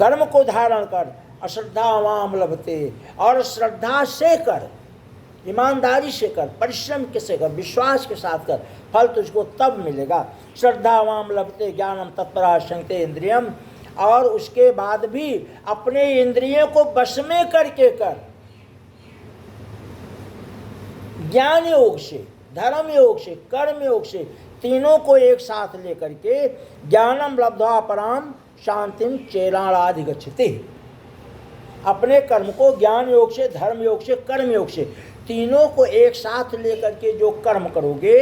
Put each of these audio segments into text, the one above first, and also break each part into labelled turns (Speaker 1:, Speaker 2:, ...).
Speaker 1: कर्म को धारण कर, अश्रद्धावाम लभते, और श्रद्धा से कर, ईमानदारी से कर, परिश्रम से कर, विश्वास के साथ कर, फल तुझको तब मिलेगा। श्रद्धावाम लभते ज्ञानम तत्परा शंकते इंद्रियम, और उसके बाद भी अपने इंद्रियों को वश में करके कर, ज्ञान योग से, धर्म योग से, कर्म योग से, तीनों को एक साथ लेकर के ज्ञानम लब्ध्वा पराम शांतिम चेराधिगच्छति। अपने कर्म को ज्ञान योग से, धर्म योग से, कर्म योग से, तीनों को एक साथ लेकर के जो कर्म करोगे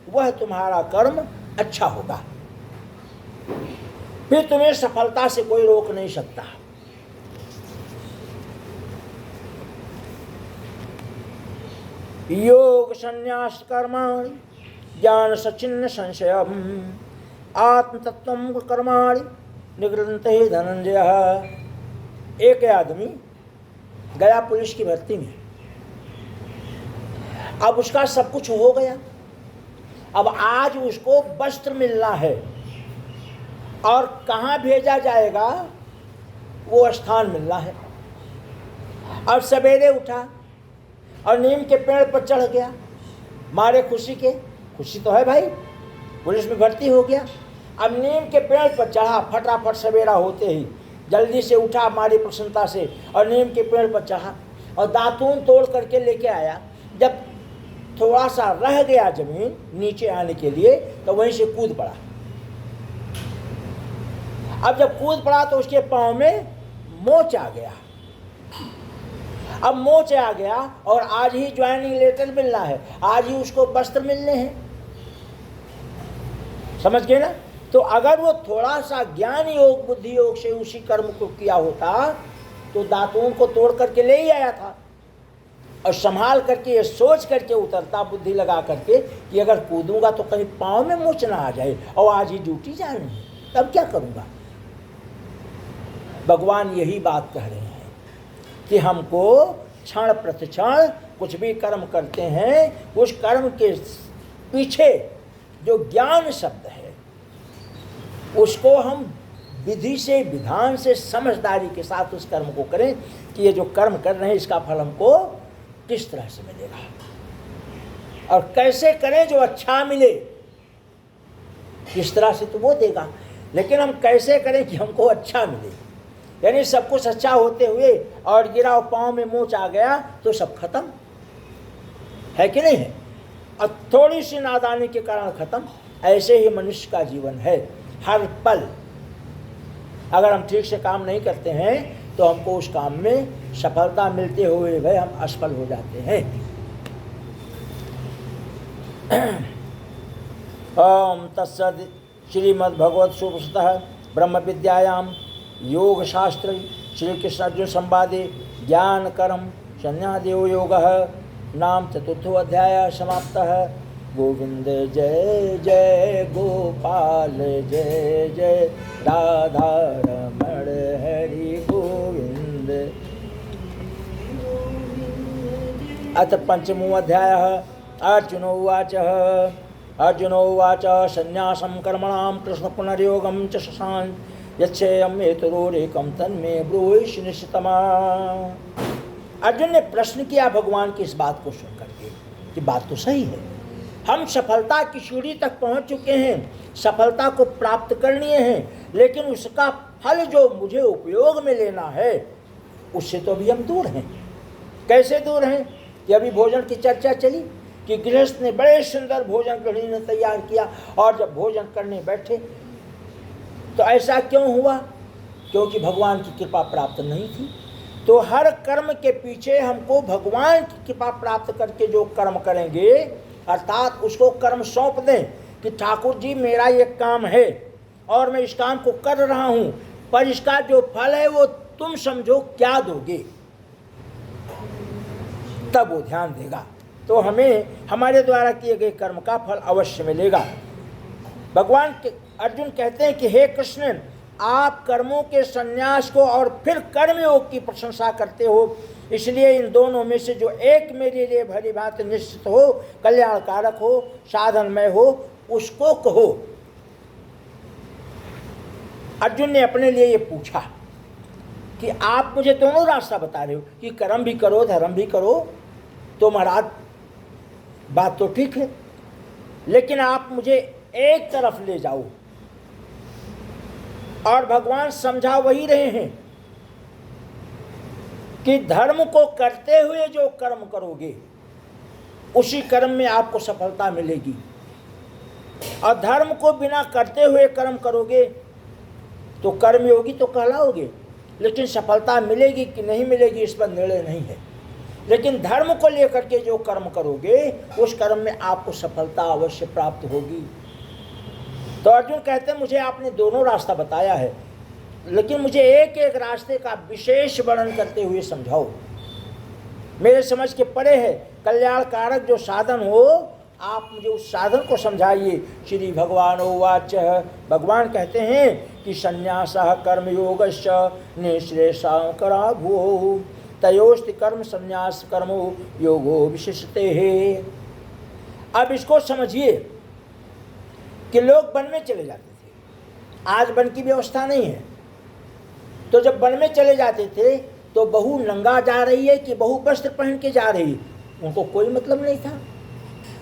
Speaker 1: वह तुम्हारा कर्म अच्छा होगा, फिर तुम्हें सफलता से कोई रोक नहीं सकता। योग संन्यास कर्माणि ज्ञान सचिन्न संशयम आत्म तत्वम कर्माणि निगृहन्ते धनंजय। एक आदमी गया पुलिस की भर्ती में, अब उसका सब कुछ हो गया, अब आज उसको वस्त्र मिलना है और कहाँ भेजा जाएगा वो स्थान मिलना है। अब सवेरे उठा और नीम के पेड़ पर चढ़ गया, मारे खुशी के, खुशी तो है भाई, पुलिस में भर्ती हो गया। अब नीम के पेड़ पर चढ़ा, फटाफट सवेरा होते ही जल्दी से उठा मारी प्रसन्नता से और नीम के पेड़ पर चढ़ा और दातून तोड़ करके लेके आया। जब थोड़ा सा रह गया जमीन नीचे आने के लिए तो वहीं से कूद पड़ा। अब जब कूद पड़ा तो उसके पांव में मोच आ गया। अब मोच आ गया और आज ही ज्वाइनिंग लेटर मिलना है, आज ही उसको वस्त्र मिलने हैं, समझ गए ना। तो अगर वो थोड़ा सा ज्ञान योग बुद्धि योग से उसी कर्म को किया होता तो दातून को तोड़ करके ले ही आया था और संभाल करके ये सोच करके उतरता, बुद्धि लगा करके कि अगर कूदूंगा तो कहीं पाँव में मोच ना आ जाए और आज ही ड्यूटी जानी है, तब क्या करूंगा। भगवान यही बात कह रहे हैं कि हमको क्षण प्रतिक्षण कुछ भी कर्म करते हैं, उस कर्म के पीछे जो ज्ञान शब्द है उसको हम विधि से, विधान से, समझदारी के साथ उस कर्म को करें कि ये जो कर्म कर रहे हैं इसका फल हमको किस तरह से मिलेगा और कैसे करें जो अच्छा मिले। किस तरह से तो वो देगा, लेकिन हम कैसे करें कि हमको अच्छा मिले। यानी सब कुछ अच्छा होते हुए और गिरा पाँव में मोच आ गया तो सब खत्म है कि नहीं है, और थोड़ी सी नादानी के कारण खत्म। ऐसे ही मनुष्य का जीवन है, हर पल अगर हम ठीक से काम नहीं करते हैं तो हमको उस काम में सफलता मिलते हुए भाई हम असफल हो जाते हैं। ओम तत्सद श्रीमद्भगवत सुपुस्तः ब्रह्म विद्यायाम योग शास्त्र श्री कृष्ण अर्जुन संवादे ज्ञान कर्म संन्यादेव योगः नाम चतुर्थो अध्याय समाप्तः। गोविंद जय जय गोपाल जय जय राधा रमण हरि गोविंद। अथ पंचमो अध्यायः अर्जुनोवाच अर्जुनोवाच संन्यासं कर्मणां कृष्ण पुनर्योगं च शशांक यच्छेयं हेतुरेकं तन्मे ब्रूहि निश्चितमा। अर्जुन ने प्रश्न किया भगवान की इस बात को सुन करके कि बात तो सही है, हम सफलता की सीढ़ी तक पहुंच चुके हैं, सफलता को प्राप्त करनी है, लेकिन उसका फल जो मुझे उपयोग में लेना है उससे तो अभी हम दूर हैं। कैसे दूर हैं कि अभी भोजन की चर्चा चली कि गृहस्थ ने बड़े सुंदर भोजन गृहिणी ने तैयार किया और जब भोजन करने बैठे तो ऐसा क्यों हुआ, क्योंकि भगवान की कृपा प्राप्त नहीं थी। तो हर कर्म के पीछे हमको भगवान की कृपा प्राप्त करके जो कर्म करेंगे, अर्थात उसको कर्म सौंप दें कि ठाकुर जी मेरा ये काम है और मैं इस काम को कर रहा हूँ, पर इसका जो फल है वो तुम समझो क्या दोगे, तब वो ध्यान देगा। तो हमें हमारे द्वारा किए गए कर्म का फल अवश्य मिलेगा। भगवान के अर्जुन कहते हैं कि हे कृष्ण, आप कर्मों के संन्यास को और फिर कर्मयोग की प्रशंसा करते हो, इसलिए इन दोनों में से जो एक मेरे लिए भली भांति निश्चित हो, कल्याणकारक हो, साधनमय हो, उसको कहो। अर्जुन ने अपने लिए ये पूछा कि आप मुझे दोनों रास्ता बता रहे हो कि कर्म भी करो धर्म भी करो, तो महाराज बात तो ठीक है, लेकिन आप मुझे एक तरफ ले जाओ। और भगवान समझा वही रहे हैं कि धर्म को करते हुए जो कर्म करोगे उसी कर्म में आपको सफलता मिलेगी, और धर्म को बिना करते हुए कर्म करोगे तो कर्मयोगी तो कहलाओगे, लेकिन सफलता मिलेगी कि नहीं मिलेगी इस पर निर्णय नहीं है। लेकिन धर्म को लेकर के जो कर्म करोगे उस कर्म में आपको सफलता अवश्य प्राप्त होगी। तो अर्जुन कहते हैं मुझे आपने दोनों रास्ता बताया है, लेकिन मुझे एक एक रास्ते का विशेष वर्णन करते हुए समझाओ, मेरे समझ के परे है। कल्याणकारक जो साधन हो आप मुझे उस साधन को समझाइए। श्री भगवान उवाच, भगवान कहते हैं कि संन्यासः कर्मयोगश्च निःश्रेषः कराभुः तयोस्ति कर्म संन्यास कर्मो योगो विशिष्टे है। अब इसको समझिए कि लोग वन में चले जाते थे, आज वन की व्यवस्था नहीं है। तो जब वन में चले जाते थे तो बहू नंगा जा रही है कि बहू वस्त्र पहन के जा रही है, उनको कोई मतलब नहीं था।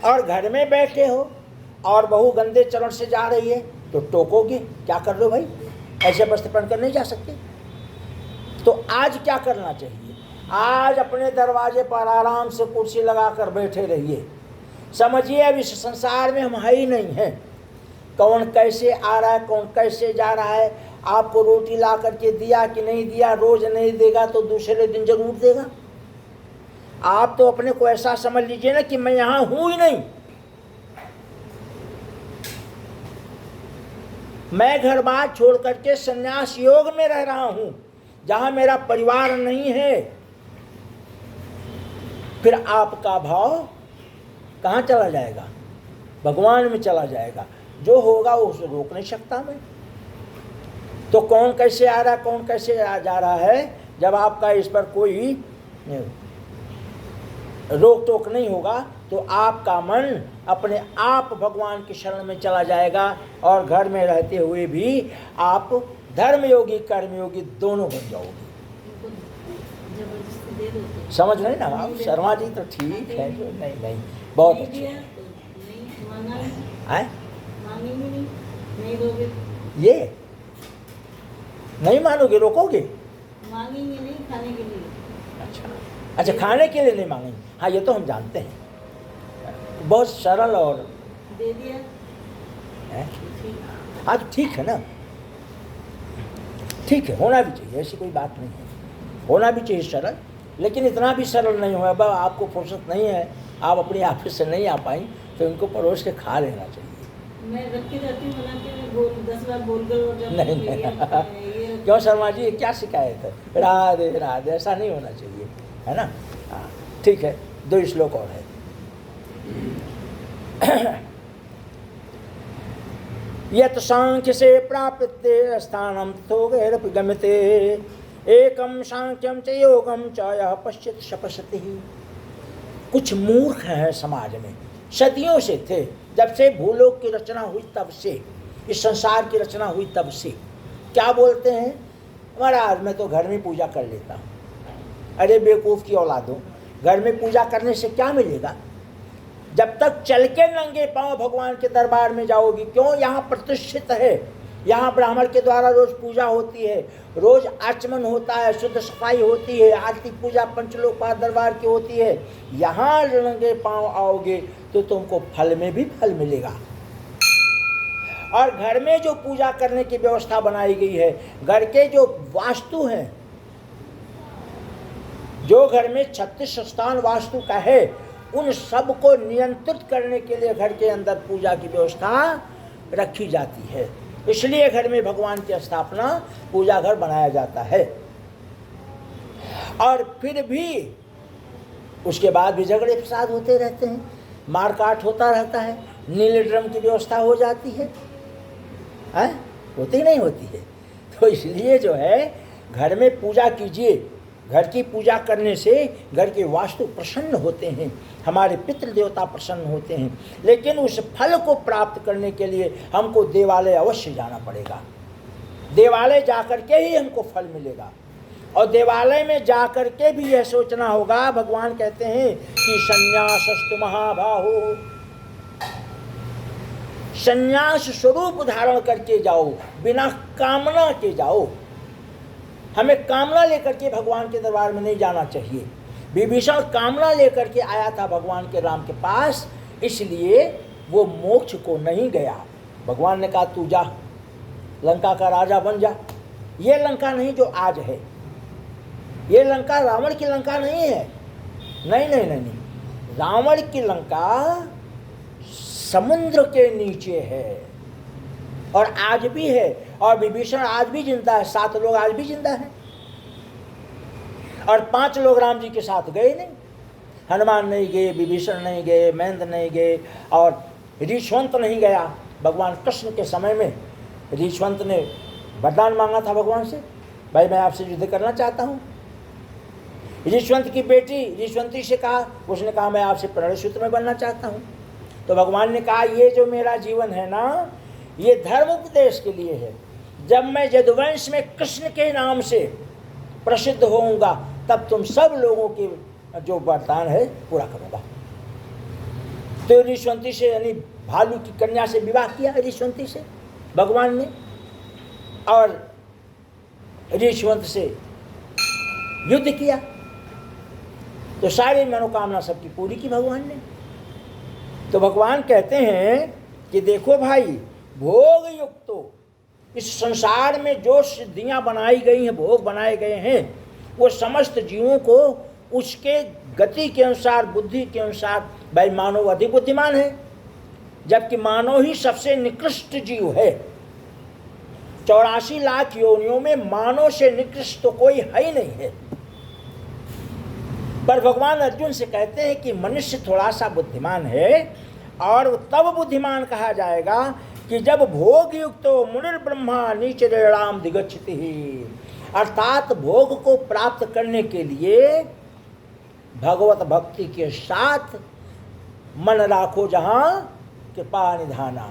Speaker 1: और घर में बैठे हो और बहू गंदे चरण से जा रही है तो टोकोगे, क्या कर लो भाई, ऐसे वस्त्र पहन कर नहीं जा सकते। तो आज क्या करना चाहिए, आज अपने दरवाजे पर आराम से कुर्सी लगा कर बैठे रहिए। समझिए अब इस संसार में हम है ही नहीं हैं। कौन कैसे आ रहा है, कौन कैसे जा रहा है, आपको रोटी ला करके दिया कि नहीं दिया, रोज नहीं देगा तो दूसरे दिन जरूर देगा। आप तो अपने को ऐसा समझ लीजिए ना कि मैं यहां हूं ही नहीं, मैं घर बार छोड़ करके संन्यास योग में रह रहा हूं, जहां मेरा परिवार नहीं है। फिर आपका भाव कहां चला जाएगा, भगवान में चला जाएगा। जो होगा उसे रोक नहीं सकता मैं। तो कौन कैसे आ रहा है, कौन कैसे जा रहा है, जब आपका इस पर कोई रोक टोक नहीं होगा तो आपका मन अपने आप भगवान की शरण में चला जाएगा, और घर में रहते हुए भी आप धर्मयोगी कर्मयोगी दोनों बन जाओगे। समझ रहे ना आप? शर्मा जी तो ठीक है, जो नहीं बहुत अच्छे हैं। ये नहीं मानोगे, रोकोगे?
Speaker 2: मांगेंगे नहीं, खाने के लिए।
Speaker 1: अच्छा, खाने के लिए नहीं मांगेंगे, हाँ ये तो हम जानते हैं। बहुत सरल और
Speaker 2: दे दिया
Speaker 1: है? हाँ तो ठीक है ना, ठीक है, होना भी चाहिए, ऐसी कोई बात नहीं है, होना भी चाहिए सरल। लेकिन इतना भी सरल नहीं हुआ, अब आपको फुर्सत नहीं है, आप अपनी ऑफिस से नहीं आ पाई, तो इनको परोस के खा लेना चाहिए।
Speaker 2: मैं रखती रहती हूँ बना के, 10 बार बोल कर
Speaker 1: नहीं क्यों शर्मा जी, क्या शिकायत है? राधे राधे, ऐसा नहीं होना चाहिए, है ना? हाँ ठीक है, 2 श्लोक और है। यत् सांख्य से प्राप्ते स्थानम तथोगैरपि गम्यते एकम सांख्यम च योगम च यः पश्चित् शपशति। कुछ मूर्ख हैं समाज में, सदियों से थे, जब से भूलोक की रचना हुई तब से, इस संसार की रचना हुई तब से। क्या बोलते हैं, महाराज मैं तो घर में पूजा कर लेता हूँ। अरे बेवकूफ़ की औलादों, घर में पूजा करने से क्या मिलेगा? जब तक चल के नंगे पांव भगवान के दरबार में जाओगी, क्यों? यहाँ प्रतिष्ठित है, यहाँ ब्राह्मण के द्वारा रोज पूजा होती है, रोज आचमन होता है, शुद्ध सफाई होती है, आरती पूजा पंचलोकपाल दरबार की होती है। यहाँ नंगे पांव आओगे तो तुमको फल में भी फल मिलेगा। और घर में जो पूजा करने की व्यवस्था बनाई गई है, घर के जो वास्तु हैं, जो घर में 36 स्थान वास्तु का है, उन सब को नियंत्रित करने के लिए घर के अंदर पूजा की व्यवस्था रखी जाती है। इसलिए घर में भगवान की स्थापना, पूजा घर बनाया जाता है। और फिर भी उसके बाद भी झगड़े फसाद होते रहते हैं, मारकाट होता रहता है, नीले ड्रम की व्यवस्था हो जाती है, होती नहीं होती है। तो इसलिए जो है घर में पूजा कीजिए, घर की पूजा करने से घर के वास्तु प्रसन्न होते हैं, हमारे पितृ देवता प्रसन्न होते हैं। लेकिन उस फल को प्राप्त करने के लिए हमको देवालय अवश्य जाना पड़ेगा, देवालय जाकर के ही हमको फल मिलेगा। और देवालय में जा कर के भी यह सोचना होगा। भगवान कहते हैं कि संन्यासस्तु महाबाहो, संन्यास स्वरूप धारण करके जाओ, बिना कामना के जाओ। हमें कामना लेकर के भगवान के दरबार में नहीं जाना चाहिए। विभीषण कामना लेकर के आया था भगवान के राम के पास, इसलिए वो मोक्ष को नहीं गया। भगवान ने कहा तू जा, लंका का राजा बन जा। ये लंका नहीं जो आज है, ये लंका रावण की लंका नहीं है। नहीं नहीं नहीं, नहीं। रावण की लंका समुद्र के नीचे है और आज भी है, और विभीषण आज भी जिंदा है, 7 लोग आज भी जिंदा हैं, और 5 लोग राम जी के साथ गए नहीं। हनुमान नहीं गए, विभीषण नहीं गए, महेंद्र नहीं गए, और ऋषवंत नहीं गया। भगवान कृष्ण के समय में ऋषवंत ने वरदान मांगा था भगवान से, भाई मैं आपसे युद्ध करना चाहता हूँ। ऋषवंत की बेटी ऋषवंती से कहा, उसने कहा मैं आपसे प्रणयसूत्र में बनना चाहता हूँ। तो भगवान ने कहा ये जो मेरा जीवन है ना, ये धर्म उपदेश के लिए है। जब मैं यदुवंश में कृष्ण के नाम से प्रसिद्ध होऊंगा, तब तुम सब लोगों के जो वरदान है पूरा करूंगा। तो ऋषवंती से यानी भालू की कन्या से विवाह किया ऋषवंती से भगवान ने, और ऋषवंत से युद्ध किया, तो सारी मनोकामना सबकी पूरी की भगवान ने। तो भगवान कहते हैं कि देखो भाई, भोग युक्त तो इस संसार में जो सिद्धियां बनाई गई हैं, भोग बनाए गए हैं, वो समस्त जीवों को उसके गति के अनुसार, बुद्धि के अनुसार, भाई मानव अधिक बुद्धिमान है, जबकि मानव ही सबसे निकृष्ट जीव है। 84 लाख योनियों में मानव से निकृष्ट तो कोई है ही नहीं है। पर भगवान अर्जुन से कहते हैं कि मनुष्य थोड़ा सा बुद्धिमान है, और तब बुद्धिमान कहा जाएगा कि जब भोग युक्त मुनिर ब्रह्मा नीचरेणाम दिगच्छति, अर्थात भोग को प्राप्त करने के लिए भगवत भक्ति के साथ मन राखो जहां कृपा निधाना,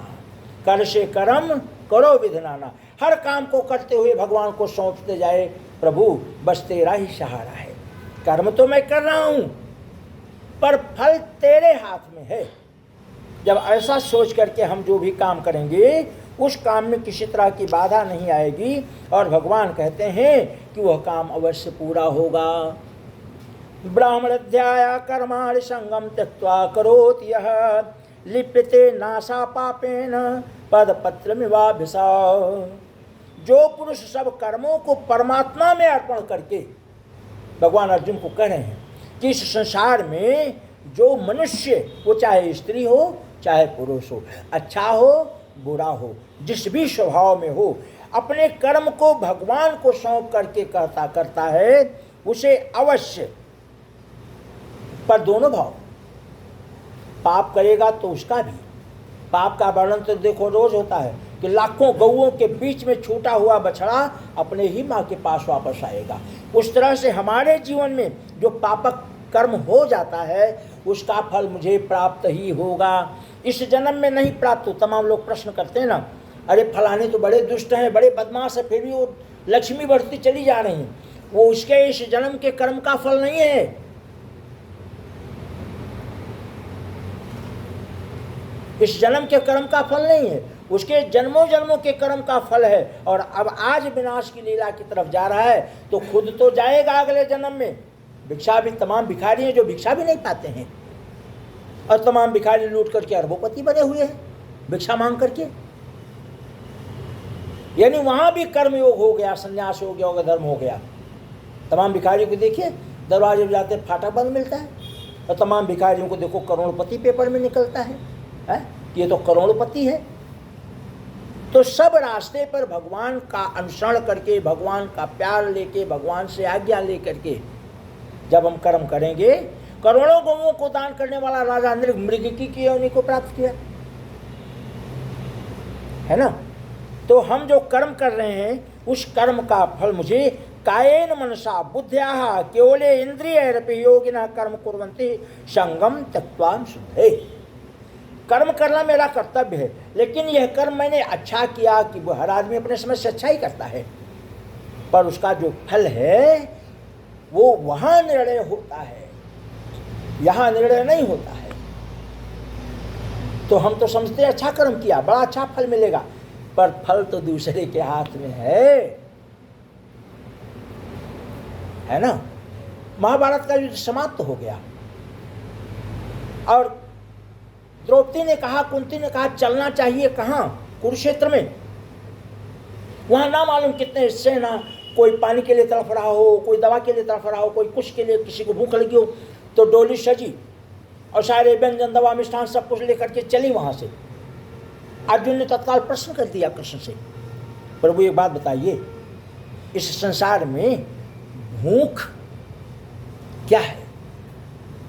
Speaker 1: कर से कर्म करो विधनाना। हर काम को करते हुए भगवान को सौंपते जाए, प्रभु बस तेरा ही सहारा है। कर्म तो मैं कर रहा हूं, पर फल तेरे हाथ में है। जब ऐसा सोच करके हम जो भी काम करेंगे, उस काम में किसी तरह की बाधा नहीं आएगी, और भगवान कहते हैं कि वह काम अवश्य पूरा होगा। ब्राह्मणाध्याय कर्माणि संगम त्यक्त्वा करोति यः, लिप्यते नासा पापेन पदपत्रमिवाभिसा। जो पुरुष सब कर्मों को परमात्मा में अर्पण करके, भगवान अर्जुन को कह रहे हैं कि इस संसार में जो मनुष्य, वो चाहे स्त्री हो चाहे पुरुष हो, अच्छा हो बुरा हो, जिस भी स्वभाव में हो, अपने कर्म को भगवान को सौंप करके करता है, उसे अवश्य, पर दोनों भाव, पाप करेगा तो उसका भी। पाप का वर्णन तो देखो रोज होता है कि लाखों गौओं के बीच में छूटा हुआ बछड़ा अपने ही माँ के पास वापस आएगा। उस तरह से हमारे जीवन में जो पापक कर्म हो जाता है, उसका फल मुझे प्राप्त ही होगा। इस जन्म में नहीं प्राप्त हो। तमाम लोग प्रश्न करते हैं ना, अरे फलाने तो बड़े दुष्ट हैं, बड़े बदमाश है, फिर भी वो लक्ष्मी बढ़ती चली जा रही हैं। वो उसके इस जन्म के कर्म का फल नहीं है। इस जन्म के कर्म का फल नहीं है, उसके जन्मों जन्मों के कर्म का फल है। और अब आज विनाश की लीला की तरफ जा रहा है, तो खुद तो जाएगा अगले जन्म में। भिक्षा भी, तमाम भिखारी हैं जो भिक्षा भी नहीं पाते हैं, और तमाम भिखारी लूट करके अरबोपति बने हुए हैं भिक्षा मांग करके। यानी वहां भी कर्मयोग हो गया, संन्यास हो गया, धर्म हो गया। तमाम भिखारियों को देखिए, दरवाजे पर जाते फाटा बंद मिलता है, और तमाम भिखारियों को देखो करोड़पति पेपर में निकलता है, ये तो करोड़पति है। तो सब रास्ते पर भगवान का अनुसरण करके, भगवान का प्यार लेके, भगवान से आज्ञा लेकर के जब हम कर्म करेंगे, करोड़ों गौओं को दान करने वाला राजा मृगकी की योनि को प्राप्त किया है ना। तो हम जो कर्म कर रहे हैं, उस कर्म का फल मुझे कायेन मनसा बुद्ध्या केवले इंद्रियैरपि योगिनः कर्म कुर्वन्ति संगम त्यक्त्वा शुद्धे। कर्म करना मेरा कर्तव्य है, लेकिन यह कर्म मैंने अच्छा किया कि वो हर आदमी अपने समय से अच्छा ही करता है, पर उसका जो फल है वो वहां निर्णय होता है, यहां निर्णय नहीं होता है। तो हम तो समझते हैं अच्छा कर्म किया, बड़ा अच्छा फल मिलेगा, पर फल तो दूसरे के हाथ में है ना। महाभारत का युद्ध समाप्त हो गया और द्रौपदी ने कहा, कुंती ने कहा चलना चाहिए कहाँ, कुरुक्षेत्र में। वहां ना मालूम कितने सेना, कोई पानी के लिए तड़फ रहा हो, कोई दवा के लिए तड़फ रहा हो, कोई कुछ के लिए, किसी को भूख लगी हो, तो डोली सजी और सारे व्यंजन दवा मिष्ठान सब कुछ लेकर के चली वहां से। अर्जुन ने तत्काल प्रश्न कर दिया कृष्ण से, प्रभु एक बात बताइए, इस संसार में भूख क्या है?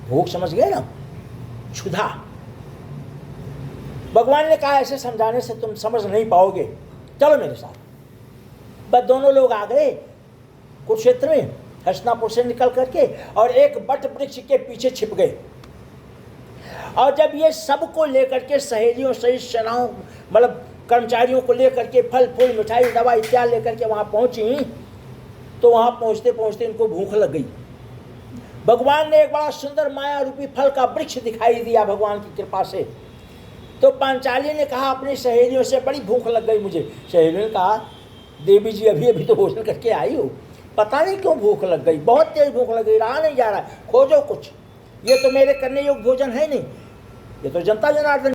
Speaker 1: भूख समझ गए ना, क्षुधा। भगवान ने कहा ऐसे समझाने से तुम समझ नहीं पाओगे, चलो मेरे साथ। बस दोनों लोग आ गए कुरुक्षेत्र में, हस्तिनापुर से निकल करके, और एक बट वृक्ष के पीछे छिप गए। और जब ये सबको लेकर के सहेलियों सहित सेनाओं, मतलब कर्मचारियों को लेकर के फल फूल मिठाई दवा इत्यादि लेकर के वहां पहुंची, तो वहां पहुंचते पहुंचते इनको भूख लग गई। भगवान ने एक बड़ा सुंदर माया रूपी फल का वृक्ष दिखाई दिया भगवान की कृपा से। तो पांचाली ने कहा अपनी सहेलियों से, बड़ी भूख लग गई मुझे। सहेलियों ने कहा, देवी जी अभी अभी तो भोजन करके आई हो, पता नहीं क्यों भूख लग गई, बहुत तेज भूख लग गई, रहा नहीं जा रहा, खोजो कुछ, ये तो मेरे करने योग्य भोजन है नहीं, ये तो जनता जनार्दन